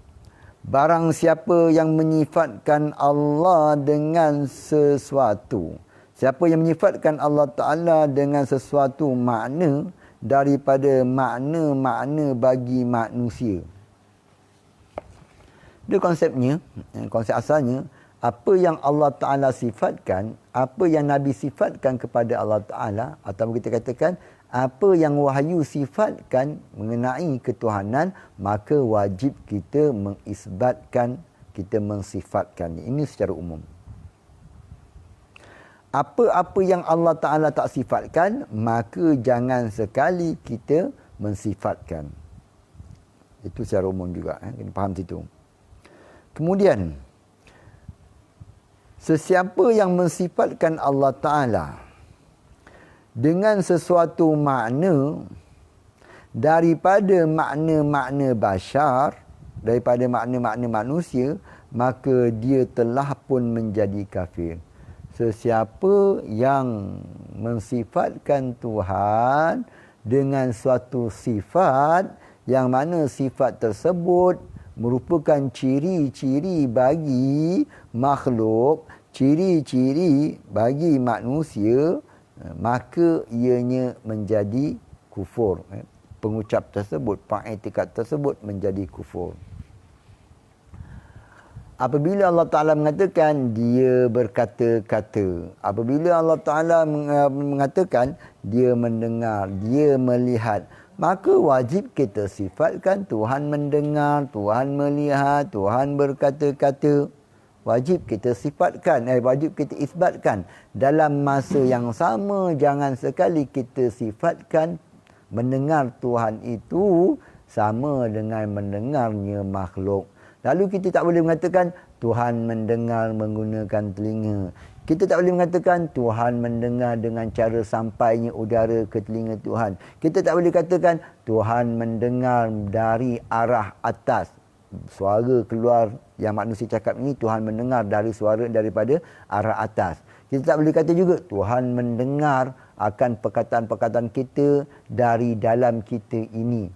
Speaker 1: barang siapa yang menyifatkan Allah dengan sesuatu, siapa yang menyifatkan Allah Ta'ala dengan sesuatu makna daripada makna-makna bagi manusia. Dia konsepnya, konsep asalnya, apa yang Allah Ta'ala sifatkan, apa yang Nabi sifatkan kepada Allah Ta'ala, atau kita katakan, apa yang wahyu sifatkan mengenai ketuhanan, maka wajib kita mengisbatkan, kita mensifatkan. Ini secara umum. Apa-apa yang Allah Ta'ala tak sifatkan, maka jangan sekali kita mensifatkan. Itu secara umum juga. Kena faham situ. Kemudian, sesiapa yang mensifatkan Allah Ta'ala dengan sesuatu makna daripada makna-makna bashar, daripada makna-makna manusia, maka dia telah pun menjadi kafir. Sesiapa yang mensifatkan Tuhan dengan suatu sifat yang mana sifat tersebut merupakan ciri-ciri bagi makhluk, ciri-ciri bagi manusia, maka ianya menjadi kufur. Pengucap tersebut, pengiktikad tersebut menjadi kufur. Apabila Allah Ta'ala mengatakan dia berkata-kata, apabila Allah Ta'ala mengatakan dia mendengar, dia melihat, maka wajib kita sifatkan Tuhan mendengar, Tuhan melihat, Tuhan berkata-kata. Wajib kita sifatkan, wajib kita isbatkan. Dalam masa yang sama, jangan sekali kita sifatkan mendengar Tuhan itu sama dengan mendengarnya makhluk. Lalu kita tak boleh mengatakan Tuhan mendengar menggunakan telinga. Kita tak boleh mengatakan Tuhan mendengar dengan cara sampainya udara ke telinga Tuhan. Kita tak boleh katakan Tuhan mendengar dari arah atas. Suara keluar yang manusia cakap ini, Tuhan mendengar dari suara daripada arah atas. Kita tak boleh kata juga Tuhan mendengar akan perkataan-perkataan kita dari dalam kita ini.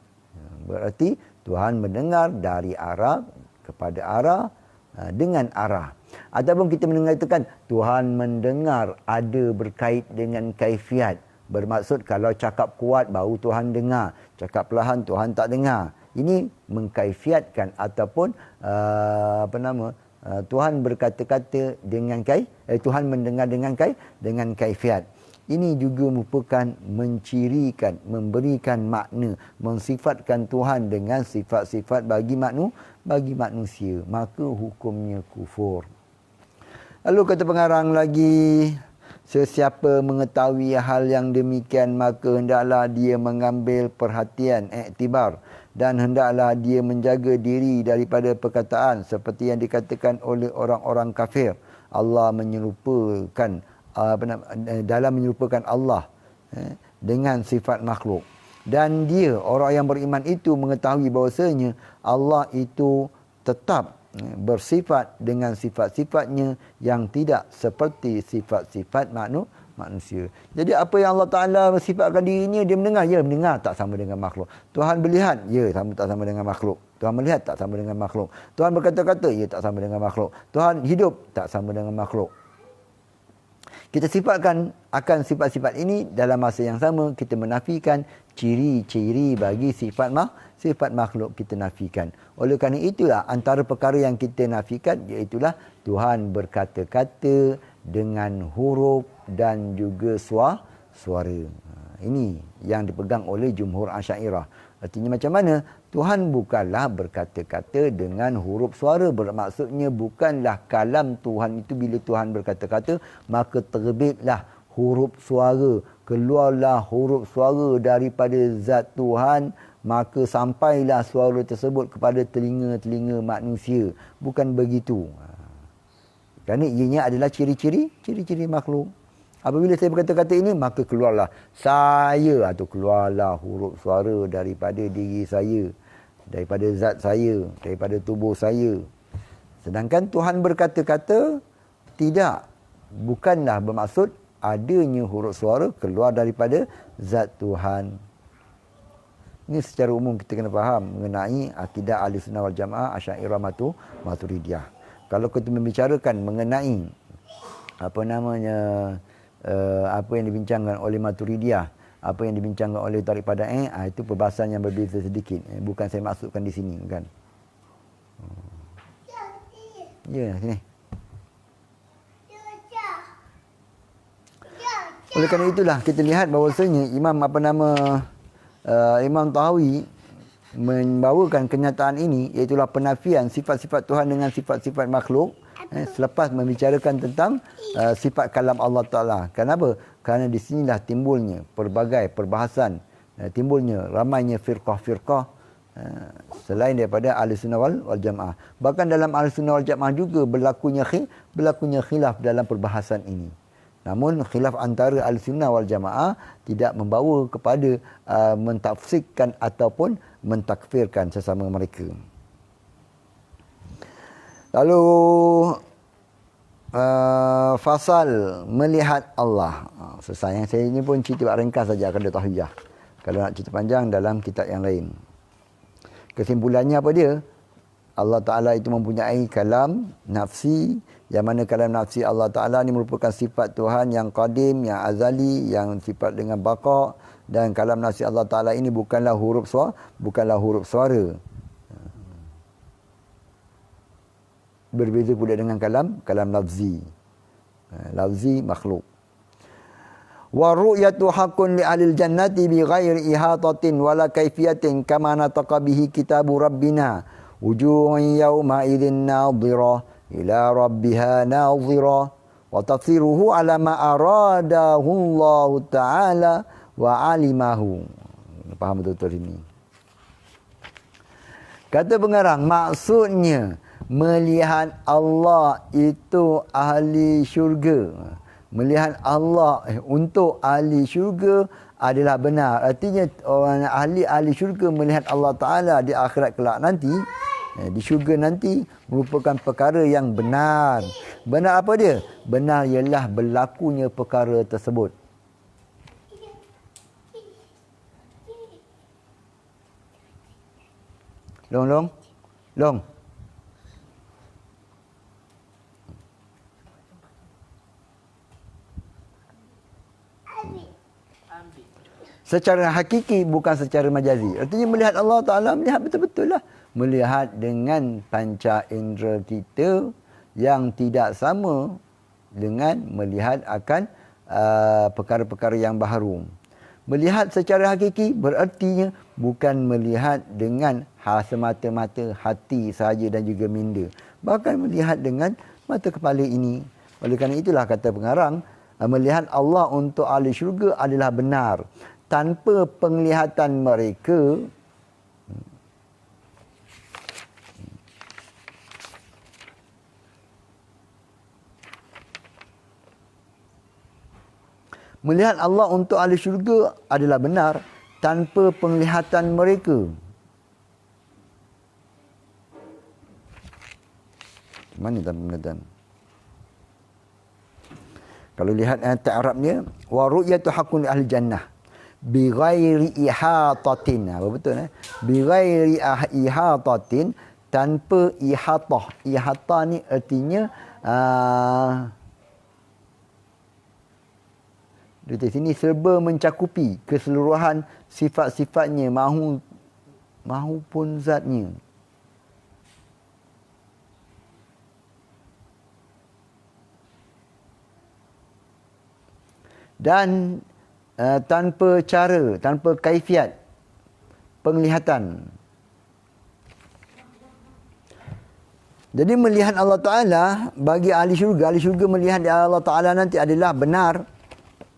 Speaker 1: Berarti Tuhan mendengar dari arah kepada arah dengan arah. Ataupun kita mengatakan Tuhan mendengar ada berkait dengan kaifiat. Bermaksud kalau cakap kuat baru Tuhan dengar, cakap perlahan Tuhan tak dengar. Ini mengkaifiatkan ataupun Tuhan berkata-kata dengan Tuhan mendengar dengan kaifiat. Ini juga merupakan mencirikan, memberikan makna, mensifatkan Tuhan dengan sifat-sifat bagi manusia. Maka hukumnya kufur. Lalu kata pengarang lagi, sesiapa mengetahui hal yang demikian, maka hendaklah dia mengambil perhatian, iktibar, dan hendaklah dia menjaga diri daripada perkataan seperti yang dikatakan oleh orang-orang kafir. Allah menyerupakan dalam menyerupakan Allah dengan sifat makhluk. Dan dia, orang yang beriman itu mengetahui bahawasanya Allah itu tetap bersifat dengan sifat-sifatnya yang tidak seperti sifat-sifat manusia. Jadi apa yang Allah Ta'ala sifatkan dirinya, dia mendengar. Ya, mendengar tak sama dengan makhluk. Tuhan melihat. Ya, tak sama dengan makhluk. Tuhan melihat tak sama dengan makhluk. Tuhan berkata-kata. Ya, tak sama dengan makhluk. Tuhan hidup tak sama dengan makhluk. Kita sifatkan akan sifat-sifat ini, dalam masa yang sama kita menafikan ciri-ciri bagi sifat makhluk kita nafikan. Oleh kerana itulah antara perkara yang kita nafikan iaitulah Tuhan berkata-kata dengan huruf dan juga suara. Ini yang dipegang oleh jumhur Asy'ariyah. Artinya macam mana? Tuhan bukanlah berkata-kata dengan huruf suara. Bermaksudnya bukanlah kalam Tuhan itu bila Tuhan berkata-kata, maka terbitlah huruf suara. Keluarlah huruf suara daripada zat Tuhan, maka sampailah suara tersebut kepada telinga-telinga manusia. Bukan begitu. Kerana ianya adalah ciri-ciri makhluk. Apabila saya berkata-kata ini, maka keluarlah saya atau keluarlah huruf suara daripada diri saya, daripada zat saya, daripada tubuh saya. Sedangkan Tuhan berkata-kata tidak. bukanlah bermaksud adanya huruf suara keluar daripada zat Tuhan. Ini secara umum kita kena faham mengenai akidah Ahlussunnah wal Jamaah, Asy'ariyah, Maturidiyah. Kalau kita membicarakan mengenai apa yang dibincangkan oleh Maturidiyah, apa yang dibincangkan oleh tarik Pada'i, itu perbahasan yang berbeza sedikit. Bukan saya maksudkan di sini, kan. Ya, sini. Oleh kerana itulah kita lihat bahawasanya Imam Tahawi membawakan kenyataan ini, iaitulah penafian sifat-sifat Tuhan dengan sifat-sifat makhluk, selepas membicarakan tentang sifat kalam Allah Ta'ala. Kenapa? Kerana di sinilah timbulnya pelbagai perbahasan, timbulnya ramainya firqah-firqah selain daripada Ahlussunnah wal Jamaah. Bahkan dalam Ahlussunnah wal Jamaah juga berlakunya khilaf dalam perbahasan ini. Namun khilaf antara Ahlussunnah wal Jamaah tidak membawa kepada mentafsirkan ataupun mentakfirkan sesama mereka. Lalu fasal melihat Allah. Sayang saya ini pun cerita ringkas saja akan tahiyah. Kalau nak cerita panjang dalam kitab yang lain. Kesimpulannya apa dia? Allah Ta'ala itu mempunyai kalam nafsi, yang mana kalam nafsi Allah Ta'ala ini merupakan sifat Tuhan yang qadim, yang azali, yang sifat dengan baqa, dan kalam nafsi Allah Ta'ala ini bukanlah huruf suara. Berbeza pula dengan kalam lafzi. Lafzi makhluk. Wa ru'yatu haqqun li ahlil jannati bi ghairi ihatatin wala kaifiyatin kama nataqa bihi kitabu rabbina. Wujuhun yawma idzin nadhirah ila rabbiha nadhirah wa tafsiruhu ala ma aradahu Allah Ta'ala wa alimahu. Faham betul-betul ini. Kata pengarang, maksudnya melihat Allah itu ahli syurga. Melihat Allah untuk ahli syurga adalah benar. Artinya orang ahli syurga melihat Allah Ta'ala di akhirat kelak nanti, di syurga nanti, merupakan perkara yang benar. Benar apa dia? Benar ialah berlakunya perkara tersebut. Long. Secara hakiki, bukan secara majazi. Artinya melihat Allah Ta'ala, melihat betul-betul lah. Melihat dengan panca indera kita yang tidak sama dengan melihat akan perkara-perkara yang baharu. Melihat secara hakiki berartinya bukan melihat dengan semata-mata hati sahaja dan juga minda. Bahkan melihat dengan mata kepala ini. Oleh kerana itulah kata pengarang, melihat Allah untuk ahli syurga adalah benar. Tanpa penglihatan mereka, melihat Allah untuk ahli syurga adalah benar tanpa penglihatan mereka. Mana tanpa penglihatan? Kalau lihat ayat Arabnya, wa ru'yatu haqqun li ahli jannah bi ghairi ihatatin. Apa betul bi ghairi ihatatin, tanpa ihatah. Ihatah ni artinya di sini serba mencakupi keseluruhan sifat-sifatnya mahupun zatnya. Dan tanpa cara, tanpa kaifiat penglihatan. Jadi melihat Allah Ta'ala bagi ahli syurga melihat Allah Ta'ala nanti adalah benar.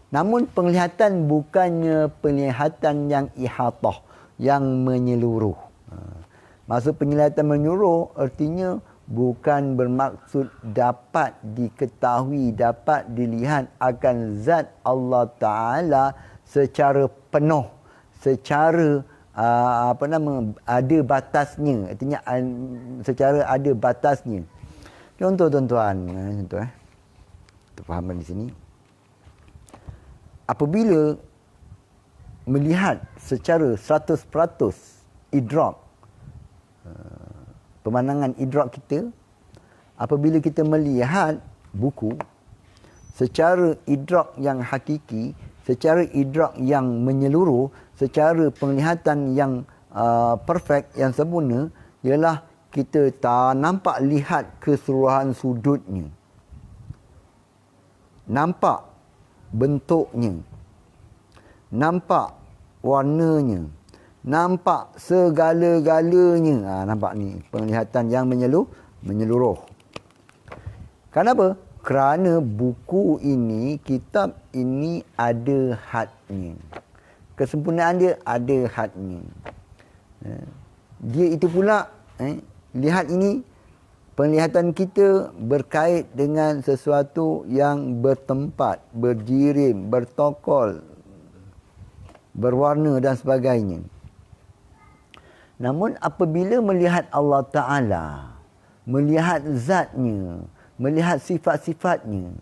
Speaker 1: Namun penglihatan bukannya penglihatan yang ihatah, yang menyeluruh. Maksud penglihatan menyeluruh artinya bukan bermaksud dapat diketahui, dapat dilihat akan zat Allah Ta'ala secara penuh, secara ada batasnya. Artinya secara ada batasnya. Contoh tuan-tuan, contoh terfahamkan di sini. Apabila melihat secara 100% idrak, pemandangan idrak kita, apabila kita melihat buku secara idrak yang hakiki, secara idrak yang menyeluruh, secara penglihatan yang perfect, yang sempurna, ialah kita tak nampak lihat keseluruhan sudutnya. Nampak bentuknya, nampak warnanya, nampak segala-galanya. Nampak ni penglihatan yang menyeluruh. Kenapa? Kerana buku ini, kitab ini ada hadnya. Kesempurnaan dia ada hadnya. Dia itu pula, lihat ini, penglihatan kita berkait dengan sesuatu yang bertempat, berjirim, bertokol, berwarna dan sebagainya. Namun apabila melihat Allah Ta'ala, melihat zatnya, melihat sifat-sifatnya,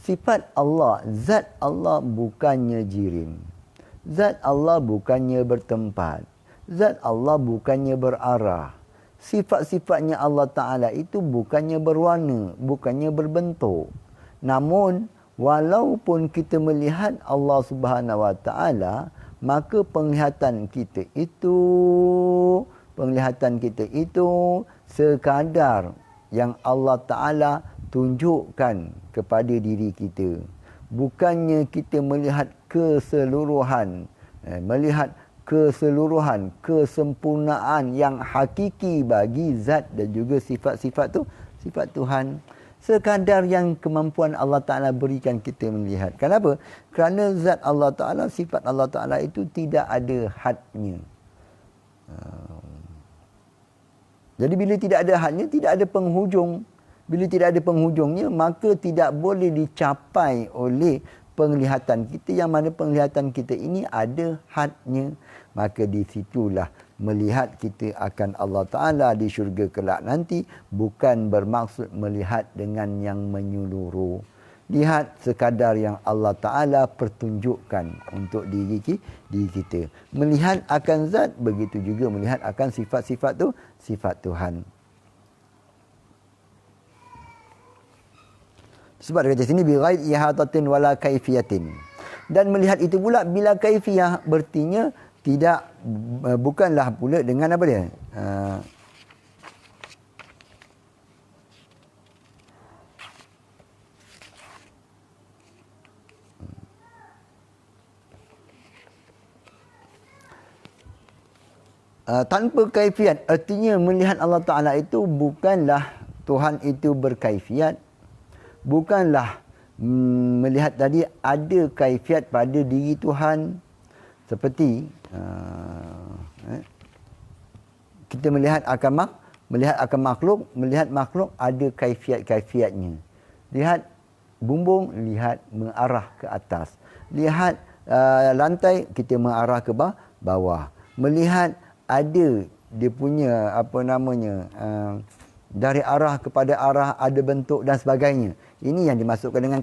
Speaker 1: sifat Allah, zat Allah bukannya jirim, zat Allah bukannya bertempat, zat Allah bukannya berarah. Sifat-sifatnya Allah Ta'ala itu bukannya berwarna, bukannya berbentuk. Namun, walaupun kita melihat Allah Subhanahu Wa Ta'ala, maka penglihatan kita itu sekadar yang Allah Ta'ala tunjukkan kepada diri kita. Bukannya kita melihat keseluruhan, kesempurnaan yang hakiki bagi zat dan juga sifat-sifat tu, sifat Tuhan. Sekadar yang kemampuan Allah Ta'ala berikan kita melihat. Kenapa? Kerana zat Allah Ta'ala, sifat Allah Ta'ala itu tidak ada hadnya. Jadi bila tidak ada hadnya, tidak ada penghujung. Bila tidak ada penghujungnya, maka tidak boleh dicapai oleh penglihatan kita, yang mana penglihatan kita ini ada hadnya. Maka di situlah melihat kita akan Allah Ta'ala di syurga kelak nanti bukan bermaksud melihat dengan yang menyeluruh. Lihat sekadar yang Allah Ta'ala pertunjukkan untuk diri kita. Melihat akan zat, begitu juga melihat akan sifat-sifat tu, sifat Tuhan. Sebab dia kata sini bi ghairi ihatatin wala kaifiyatin. Dan melihat itu pula bila kaifiyah, bertinya tidak, bukanlah pula dengan apa dia? Tanpa kaifiat. Artinya melihat Allah Ta'ala itu bukanlah Tuhan itu berkaifiat. Bukanlah melihat tadi ada kaifiat pada diri Tuhan. Seperti kita melihat akan makhluk, melihat makhluk ada kaifiat-kaifiatnya. Lihat bumbung, lihat mengarah ke atas. Lihat lantai, kita mengarah ke bawah. Melihat ada dia punya dari arah kepada arah, ada bentuk dan sebagainya. Ini yang dimasukkan dengan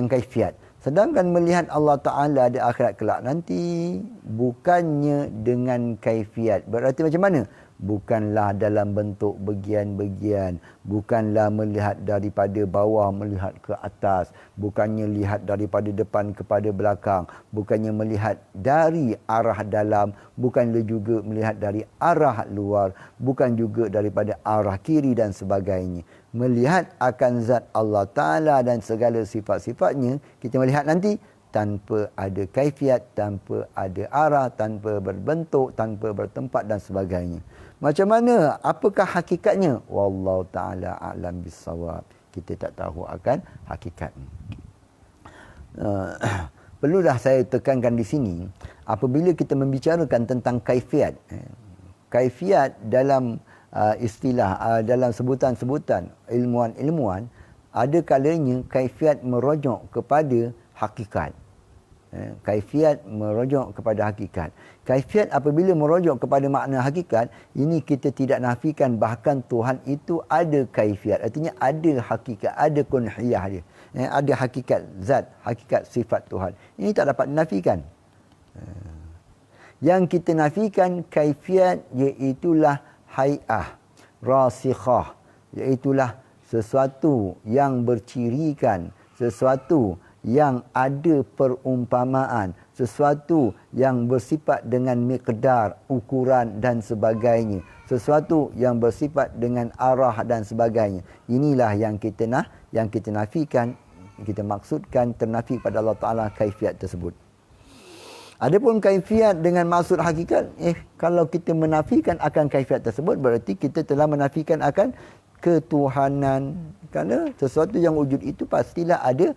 Speaker 1: kaifiat. Sedangkan melihat Allah Ta'ala di akhirat kelak nanti bukannya dengan kaifiat. Berarti macam mana? Bukanlah dalam bentuk bagian-bagian. Bukanlah melihat daripada bawah melihat ke atas. Bukannya lihat daripada depan kepada belakang. Bukannya melihat dari arah dalam. Bukanlah juga melihat dari arah luar. Bukan juga daripada arah kiri dan sebagainya. Melihat akan zat Allah Ta'ala dan segala sifat-sifatnya, kita melihat nanti tanpa ada kaifiat, tanpa ada arah, tanpa berbentuk, tanpa bertempat dan sebagainya. Macam mana? Apakah hakikatnya? Wallahu Ta'ala a'lam bissawab. Kita tak tahu akan hakikatnya. Perlulah saya tekankan di sini, apabila kita membicarakan tentang kaifiat, kaifiat dalam istilah, dalam sebutan-sebutan ilmuwan-ilmuwan, ada kalanya kaifiat merujuk kepada hakikat. Kaifiat merujuk kepada hakikat. Kaifiat apabila merujuk kepada makna hakikat, ini kita tidak nafikan bahkan Tuhan itu ada kaifiat. Artinya ada hakikat, ada kunhiyah dia. ada hakikat zat, hakikat sifat Tuhan. Ini tak dapat dinafikan. Yang kita nafikan kaifiat, iaitulah hai'ah, rasikhah, iaitulah sesuatu yang bercirikan, sesuatu yang ada perumpamaan, sesuatu yang bersifat dengan miqdar, ukuran dan sebagainya, sesuatu yang bersifat dengan arah dan sebagainya. Inilah yang kita nafikan, kita maksudkan ternafi pada Allah Ta'ala kaifiat tersebut. Adapun kaifiat dengan maksud hakikat, kalau kita menafikan akan kaifiat tersebut, berarti kita telah menafikan akan ketuhanan. Kerana sesuatu yang wujud itu pastilah ada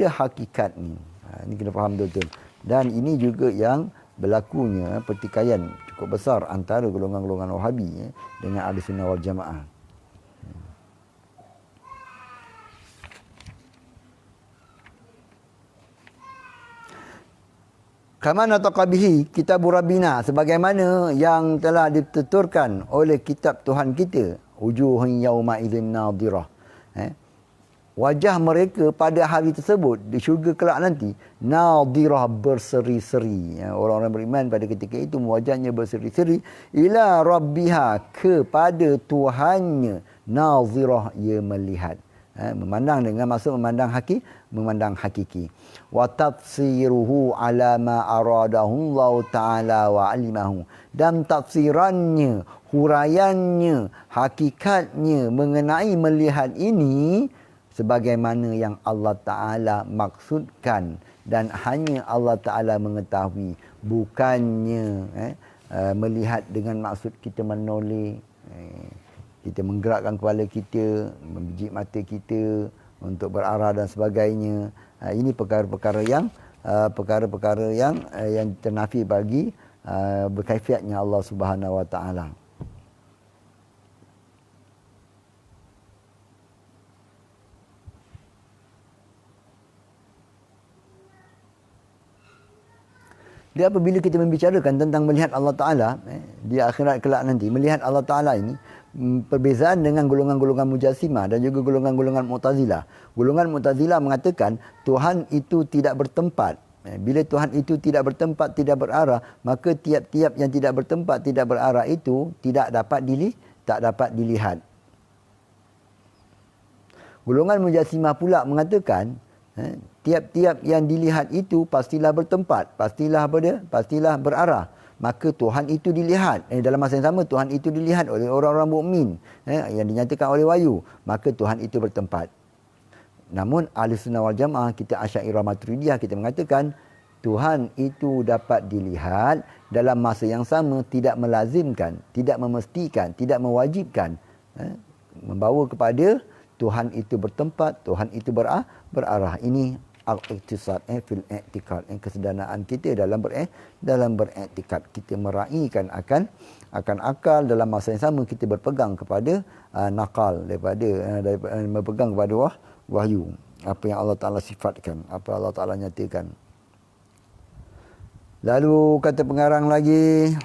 Speaker 1: hakikat ni. Ini kena faham betul-betul. Dan ini juga yang berlakunya pertikaian cukup besar antara golongan-golongan Wahabi dengan Ahlussunnah wal Jamaah. Kama nataqa bihi kitabur rabbina, sebagaimana yang telah dituturkan oleh kitab Tuhan kita, wujuhun yauma idzin nadhirah. Wajah mereka pada hari tersebut di syurga kelak nanti nadhirah, berseri-seri. Orang-orang beriman pada ketika itu wajahnya berseri-seri ila rabbiha, kepada Tuhannya, nadhirah, ia melihat. Memandang dengan maksud memandang hakiki. Wa tafsiruhu ala ma aradahu Allah Ta'ala wa alimahu, dan tafsirannya, huraiannya, hakikatnya mengenai melihat ini sebagaimana yang Allah Ta'ala maksudkan dan hanya Allah Ta'ala mengetahui, bukannya melihat dengan maksud kita menoleh, kita menggerakkan kepala kita, membijik mata kita untuk berarah dan sebagainya. Ini perkara-perkara yang ternafi bagi berkaifiatnya Allah Subhanahu Wa Taala. Dia apabila kita membicarakan tentang melihat Allah Ta'ala di akhirat kelak nanti, melihat Allah Ta'ala ini, perbezaan dengan golongan-golongan Mujassimah dan juga golongan-golongan Mu'tazilah. Golongan Mu'tazilah mengatakan Tuhan itu tidak bertempat. Bila Tuhan itu tidak bertempat, tidak berarah, maka tiap-tiap yang tidak bertempat, tidak berarah itu tak dapat dilihat. Golongan Mujassimah pula mengatakan tiap-tiap yang dilihat itu pastilah bertempat, pastilah berarah. Maka Tuhan itu dilihat. Dalam masa yang sama Tuhan itu dilihat oleh orang-orang mukmin yang dinyatakan oleh wahyu. Maka Tuhan itu bertempat. Namun Ahlussunnah wal Jamaah, kita Asy'ariyah Maturidiyah, kita mengatakan Tuhan itu dapat dilihat dalam masa yang sama, tidak melazimkan, tidak memestikan, tidak mewajibkan membawa kepada Tuhan itu bertempat, Tuhan itu berarah. Ini al-iqtisad fil i'tiqad, kesederhanaan kita dalam beriktikad. Kita meraihkan akan akal, dalam masa yang sama kita berpegang kepada nakal, daripada berpegang kepada wahyu, apa yang Allah Taala sifatkan, apa Allah Taala nyatakan. Lalu kata pengarang lagi,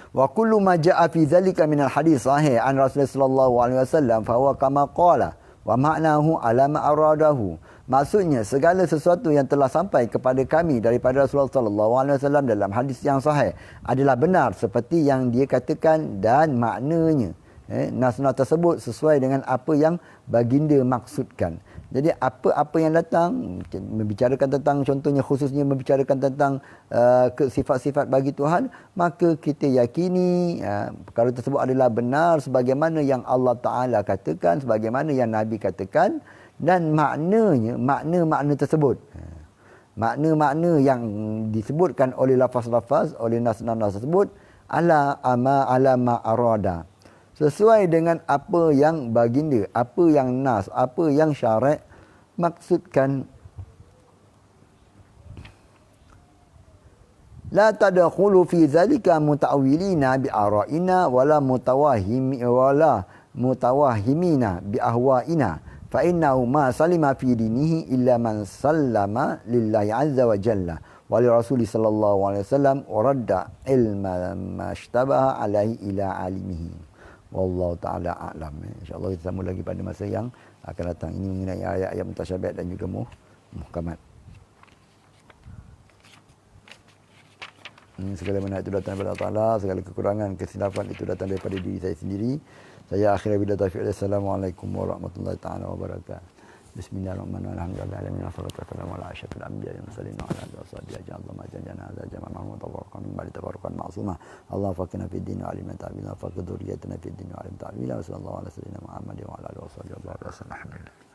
Speaker 1: wa kullu ma jaa fi zalika min al-hadis sahih an Rasulullah sallallahu alaihi wasallam fa huwa kama qala wa ma'nahu ala ma aradahu. Maksudnya segala sesuatu yang telah sampai kepada kami daripada Rasulullah sallallahu alaihi wasallam dalam hadis yang sahih adalah benar seperti yang dia katakan, dan maknanya nas-nas tersebut sesuai dengan apa yang baginda maksudkan. Jadi apa yang datang membicarakan tentang, contohnya khususnya membicarakan tentang sifat-sifat bagi Tuhan, maka kita yakini perkara tersebut adalah benar sebagaimana yang Allah Ta'ala katakan, sebagaimana yang Nabi katakan, dan makna-makna tersebut, makna-makna yang disebutkan oleh lafaz-lafaz, oleh nas-nas tersebut ala ma arada, sesuai dengan apa yang baginda, apa yang nas, apa yang syarak maksudkan. La tadkhulu fi zalika muta'awwilina bi ara'ina wala mutawahhimina bi ahwa'ina fa innahu ma salima fi dinihi illa man sallama lillahi azza wa jalla wa li rasulih sallallahu alaihi wasallam wa radda ilma mashtabaha alaihi ila alimihi. Wallahu ta'ala a'lam. InsyaAllah kita sambung lagi pada masa yang akan datang. Ini mengenai ayat-ayat mutasyabihat dan juga muhkamat. Segala mana itu datang daripada Allah Ta'ala, segala kekurangan, kesilapan itu datang daripada diri saya sendiri. Saya akhirnya bila taufiq. Assalamualaikum warahmatullahi taala wabarakatuh. Bismillahirrahmanirrahim. Alhamdulillahirabbil alamin. Wassalamu ala asyrafil anbiya'i wal mursalin wa ala alihi washabihi ajma'in. Allahumma jannana hadza jama'an mutafarriqan min ba'di tafarruqan ma'suma. Allah faqina fid din wa alimna ta'wila. Faqid dhurriyyatina fid din wa alim ta'wila. Sallallahu ala sayyidina Muhammad wa ala alihi washabihi wa sallam.